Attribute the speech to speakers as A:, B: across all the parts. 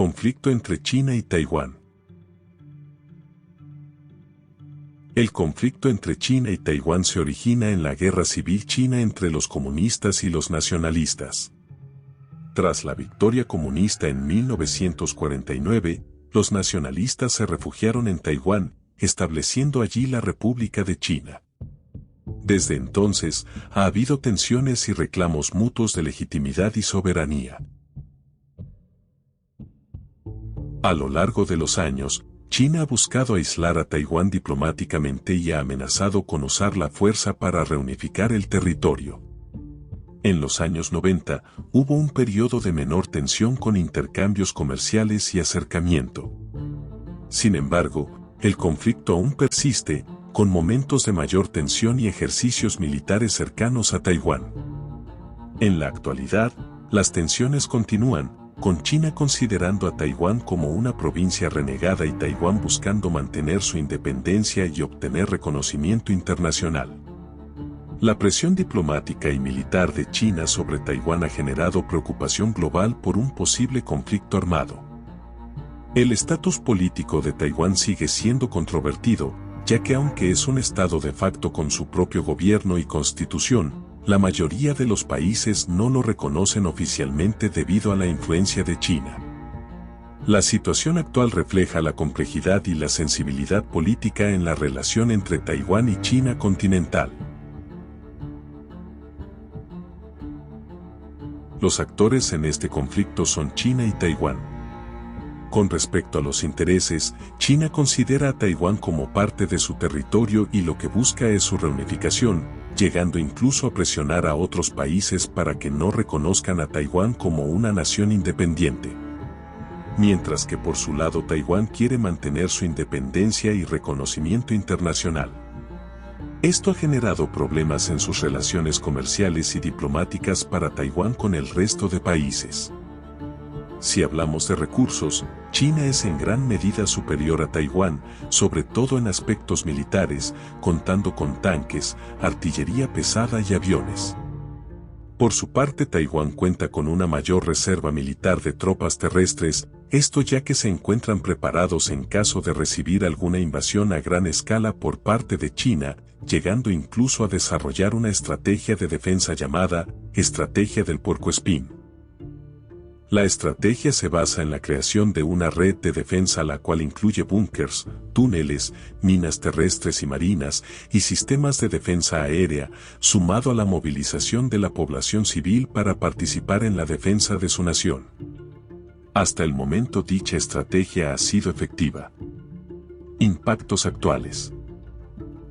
A: Conflicto entre China y Taiwán. El conflicto entre China y Taiwán se origina en la Guerra Civil China entre los comunistas y los nacionalistas. Tras la victoria comunista en 1949, los nacionalistas se refugiaron en Taiwán, estableciendo allí la República de China. Desde entonces, ha habido tensiones y reclamos mutuos de legitimidad y soberanía. A lo largo de los años, China ha buscado aislar a Taiwán diplomáticamente y ha amenazado con usar la fuerza para reunificar el territorio. En los años 90, hubo un periodo de menor tensión con intercambios comerciales y acercamiento. Sin embargo, el conflicto aún persiste, con momentos de mayor tensión y ejercicios militares cercanos a Taiwán. En la actualidad, las tensiones continúan, con China considerando a Taiwán como una provincia renegada y Taiwán buscando mantener su independencia y obtener reconocimiento internacional. La presión diplomática y militar de China sobre Taiwán ha generado preocupación global por un posible conflicto armado. El estatus político de Taiwán sigue siendo controvertido, ya que aunque es un estado de facto con su propio gobierno y constitución, la mayoría de los países no lo reconocen oficialmente debido a la influencia de China. La situación actual refleja la complejidad y la sensibilidad política en la relación entre Taiwán y China continental. Los actores en este conflicto son China y Taiwán. Con respecto a los intereses, China considera a Taiwán como parte de su territorio y lo que busca es su reunificación, llegando incluso a presionar a otros países para que no reconozcan a Taiwán como una nación independiente. Mientras que por su lado Taiwán quiere mantener su independencia y reconocimiento internacional. Esto ha generado problemas en sus relaciones comerciales y diplomáticas para Taiwán con el resto de países. Si hablamos de recursos, China es en gran medida superior a Taiwán, sobre todo en aspectos militares, contando con tanques, artillería pesada y aviones. Por su parte, Taiwán cuenta con una mayor reserva militar de tropas terrestres, esto ya que se encuentran preparados en caso de recibir alguna invasión a gran escala por parte de China, llegando incluso a desarrollar una estrategia de defensa llamada Estrategia del Puercoespín. La estrategia se basa en la creación de una red de defensa la cual incluye búnkers, túneles, minas terrestres y marinas y sistemas de defensa aérea, sumado a la movilización de la población civil para participar en la defensa de su nación. Hasta el momento dicha estrategia ha sido efectiva. Impactos actuales.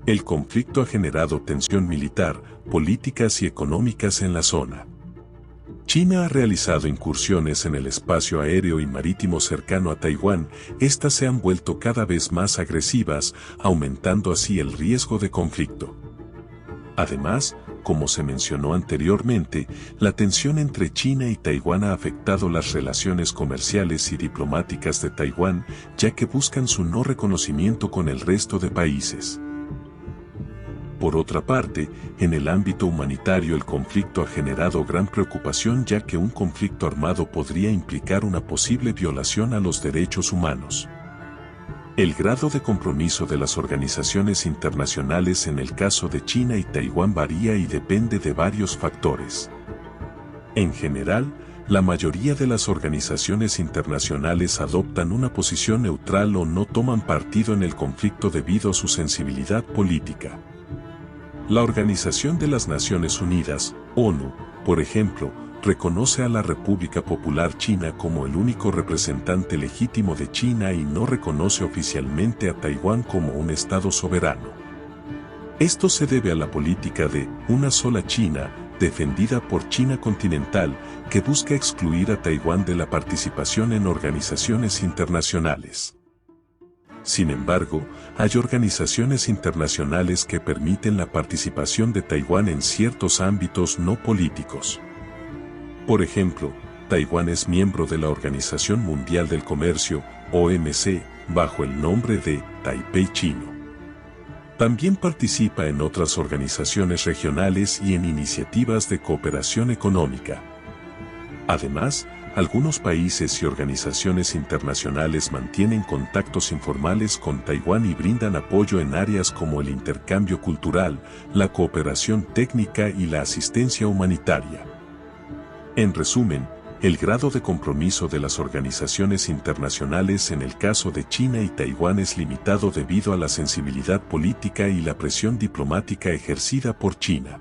A: El conflicto ha generado tensión militar, políticas y económicas en la zona. China ha realizado incursiones en el espacio aéreo y marítimo cercano a Taiwán, estas se han vuelto cada vez más agresivas, aumentando así el riesgo de conflicto. Además, como se mencionó anteriormente, la tensión entre China y Taiwán ha afectado las relaciones comerciales y diplomáticas de Taiwán, ya que buscan su no reconocimiento con el resto de países. Por otra parte, en el ámbito humanitario el conflicto ha generado gran preocupación ya que un conflicto armado podría implicar una posible violación a los derechos humanos. El grado de compromiso de las organizaciones internacionales en el caso de China y Taiwán varía y depende de varios factores. En general, la mayoría de las organizaciones internacionales adoptan una posición neutral o no toman partido en el conflicto debido a su sensibilidad política. La Organización de las Naciones Unidas, ONU, por ejemplo, reconoce a la República Popular China como el único representante legítimo de China y no reconoce oficialmente a Taiwán como un Estado soberano. Esto se debe a la política de una sola China, defendida por China continental, que busca excluir a Taiwán de la participación en organizaciones internacionales. Sin embargo, hay organizaciones internacionales que permiten la participación de Taiwán en ciertos ámbitos no políticos. Por ejemplo, Taiwán es miembro de la Organización Mundial del Comercio, OMC, bajo el nombre de Taipei Chino. También participa en otras organizaciones regionales y en iniciativas de cooperación económica. Además, Algunos países y organizaciones internacionales mantienen contactos informales con Taiwán y brindan apoyo en áreas como el intercambio cultural, la cooperación técnica y la asistencia humanitaria. En resumen, el grado de compromiso de las organizaciones internacionales en el caso de China y Taiwán es limitado debido a la sensibilidad política y la presión diplomática ejercida por China.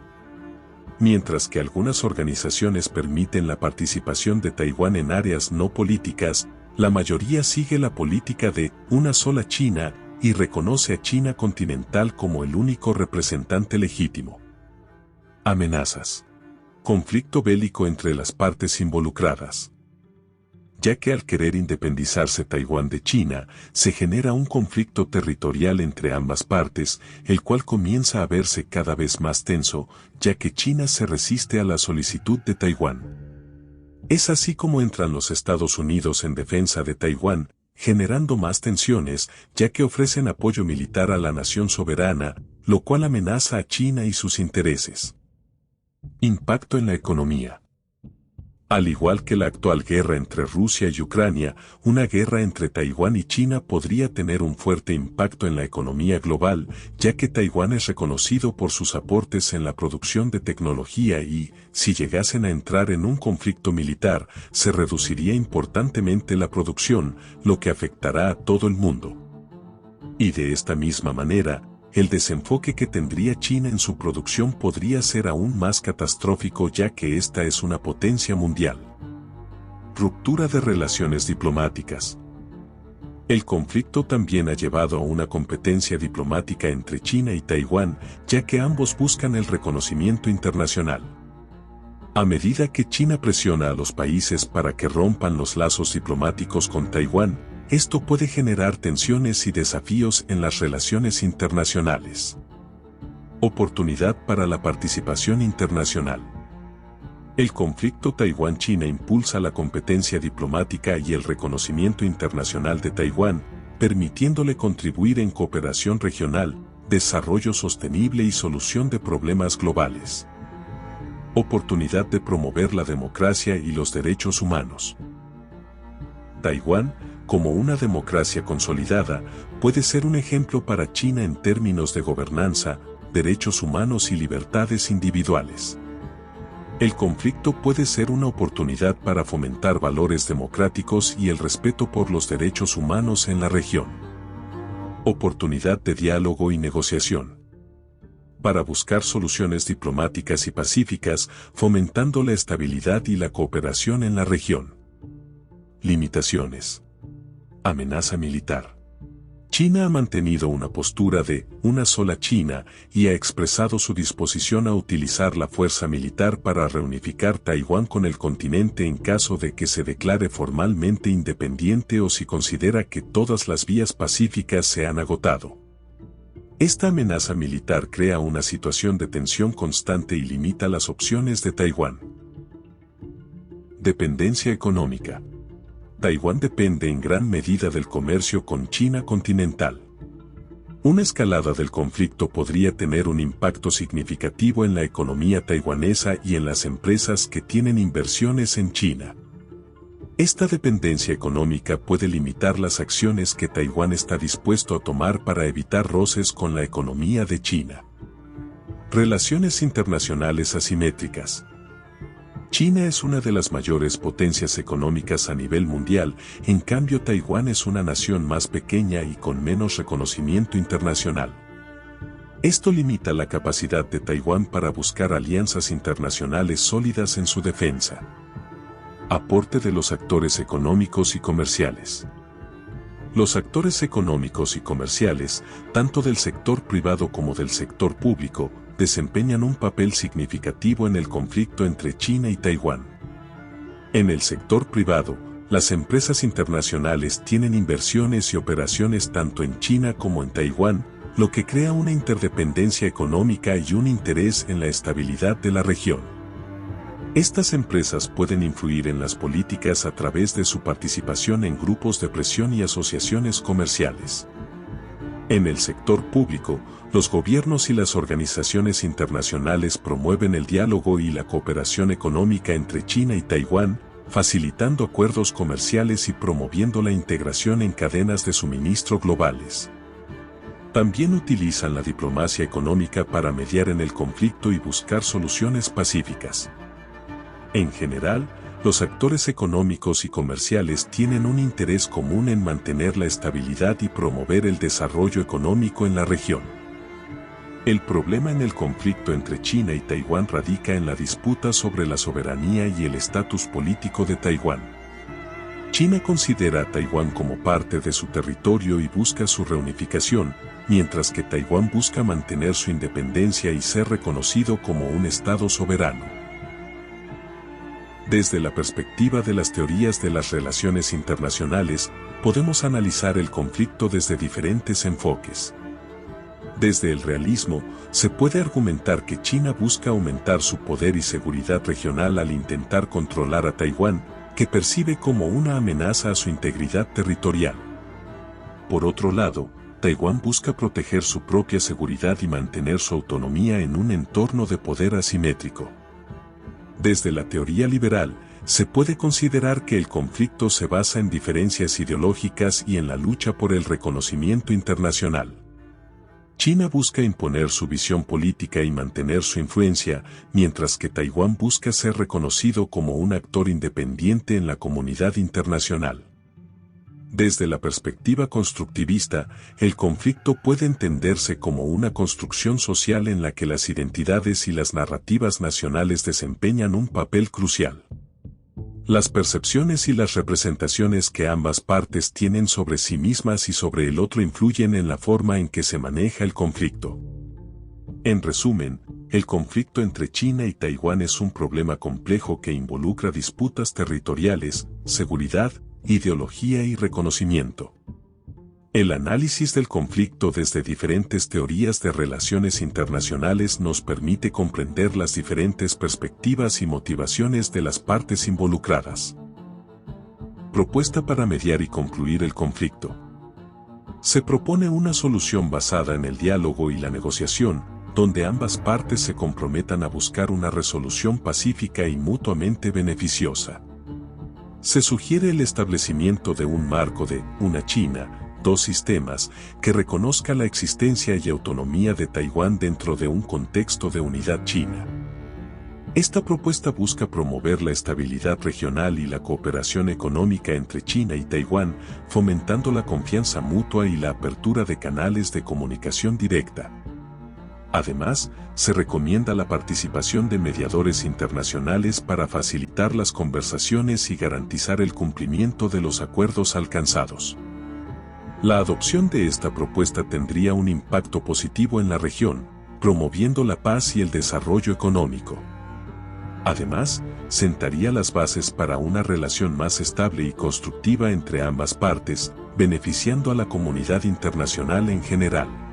A: Mientras que algunas organizaciones permiten la participación de Taiwán en áreas no políticas, la mayoría sigue la política de una sola China y reconoce a China continental como el único representante legítimo. Amenazas. Conflicto bélico entre las partes involucradas. Ya que al querer independizarse Taiwán de China, se genera un conflicto territorial entre ambas partes, el cual comienza a verse cada vez más tenso, ya que China se resiste a la solicitud de Taiwán. Es así como entran los Estados Unidos en defensa de Taiwán, generando más tensiones, ya que ofrecen apoyo militar a la nación soberana, lo cual amenaza a China y sus intereses. Impacto en la economía. Al igual que la actual guerra entre Rusia y Ucrania, una guerra entre Taiwán y China podría tener un fuerte impacto en la economía global, ya que Taiwán es reconocido por sus aportes en la producción de tecnología y, si llegasen a entrar en un conflicto militar, se reduciría importantemente la producción, lo que afectará a todo el mundo. Y de esta misma manera, el desenfoque que tendría China en su producción podría ser aún más catastrófico ya que esta es una potencia mundial. Ruptura de relaciones diplomáticas. El conflicto también ha llevado a una competencia diplomática entre China y Taiwán, ya que ambos buscan el reconocimiento internacional. A medida que China presiona a los países para que rompan los lazos diplomáticos con Taiwán, esto puede generar tensiones y desafíos en las relaciones internacionales. Oportunidad para la participación internacional. El conflicto Taiwán-China impulsa la competencia diplomática y el reconocimiento internacional de Taiwán, permitiéndole contribuir en cooperación regional, desarrollo sostenible y solución de problemas globales. Oportunidad de promover la democracia y los derechos humanos. Taiwán, como una democracia consolidada, puede ser un ejemplo para China en términos de gobernanza, derechos humanos y libertades individuales. El conflicto puede ser una oportunidad para fomentar valores democráticos y el respeto por los derechos humanos en la región. Oportunidad de diálogo y negociación. Para buscar soluciones diplomáticas y pacíficas, fomentando la estabilidad y la cooperación en la región. Limitaciones. Amenaza militar. China ha mantenido una postura de una sola China y ha expresado su disposición a utilizar la fuerza militar para reunificar Taiwán con el continente en caso de que se declare formalmente independiente o si considera que todas las vías pacíficas se han agotado. Esta amenaza militar crea una situación de tensión constante y limita las opciones de Taiwán. Dependencia económica. Taiwán depende en gran medida del comercio con China continental. Una escalada del conflicto podría tener un impacto significativo en la economía taiwanesa y en las empresas que tienen inversiones en China. Esta dependencia económica puede limitar las acciones que Taiwán está dispuesto a tomar para evitar roces con la economía de China. Relaciones internacionales asimétricas. China es una de las mayores potencias económicas a nivel mundial, en cambio Taiwán es una nación más pequeña y con menos reconocimiento internacional. Esto limita la capacidad de Taiwán para buscar alianzas internacionales sólidas en su defensa. Aporte de los actores económicos y comerciales. Los actores económicos y comerciales, tanto del sector privado como del sector público, desempeñan un papel significativo en el conflicto entre China y Taiwán. En el sector privado, las empresas internacionales tienen inversiones y operaciones tanto en China como en Taiwán, lo que crea una interdependencia económica y un interés en la estabilidad de la región. Estas empresas pueden influir en las políticas a través de su participación en grupos de presión y asociaciones comerciales. En el sector público, los gobiernos y las organizaciones internacionales promueven el diálogo y la cooperación económica entre China y Taiwán, facilitando acuerdos comerciales y promoviendo la integración en cadenas de suministro globales. También utilizan la diplomacia económica para mediar en el conflicto y buscar soluciones pacíficas. En general, los actores económicos y comerciales tienen un interés común en mantener la estabilidad y promover el desarrollo económico en la región. El problema en el conflicto entre China y Taiwán radica en la disputa sobre la soberanía y el estatus político de Taiwán. China considera a Taiwán como parte de su territorio y busca su reunificación, mientras que Taiwán busca mantener su independencia y ser reconocido como un estado soberano. Desde la perspectiva de las teorías de las relaciones internacionales, podemos analizar el conflicto desde diferentes enfoques. Desde el realismo, se puede argumentar que China busca aumentar su poder y seguridad regional al intentar controlar a Taiwán, que percibe como una amenaza a su integridad territorial. Por otro lado, Taiwán busca proteger su propia seguridad y mantener su autonomía en un entorno de poder asimétrico. Desde la teoría liberal, se puede considerar que el conflicto se basa en diferencias ideológicas y en la lucha por el reconocimiento internacional. China busca imponer su visión política y mantener su influencia, mientras que Taiwán busca ser reconocido como un actor independiente en la comunidad internacional. Desde la perspectiva constructivista, el conflicto puede entenderse como una construcción social en la que las identidades y las narrativas nacionales desempeñan un papel crucial. Las percepciones y las representaciones que ambas partes tienen sobre sí mismas y sobre el otro influyen en la forma en que se maneja el conflicto. En resumen, el conflicto entre China y Taiwán es un problema complejo que involucra disputas territoriales, seguridad, ideología y reconocimiento. El análisis del conflicto desde diferentes teorías de relaciones internacionales nos permite comprender las diferentes perspectivas y motivaciones de las partes involucradas. Propuesta para mediar y concluir el conflicto. Se propone una solución basada en el diálogo y la negociación, donde ambas partes se comprometan a buscar una resolución pacífica y mutuamente beneficiosa. Se sugiere el establecimiento de un marco de una China, dos sistemas, que reconozca la existencia y autonomía de Taiwán dentro de un contexto de unidad china. Esta propuesta busca promover la estabilidad regional y la cooperación económica entre China y Taiwán, fomentando la confianza mutua y la apertura de canales de comunicación directa. Además, se recomienda la participación de mediadores internacionales para facilitar las conversaciones y garantizar el cumplimiento de los acuerdos alcanzados. La adopción de esta propuesta tendría un impacto positivo en la región, promoviendo la paz y el desarrollo económico. Además, sentaría las bases para una relación más estable y constructiva entre ambas partes, beneficiando a la comunidad internacional en general.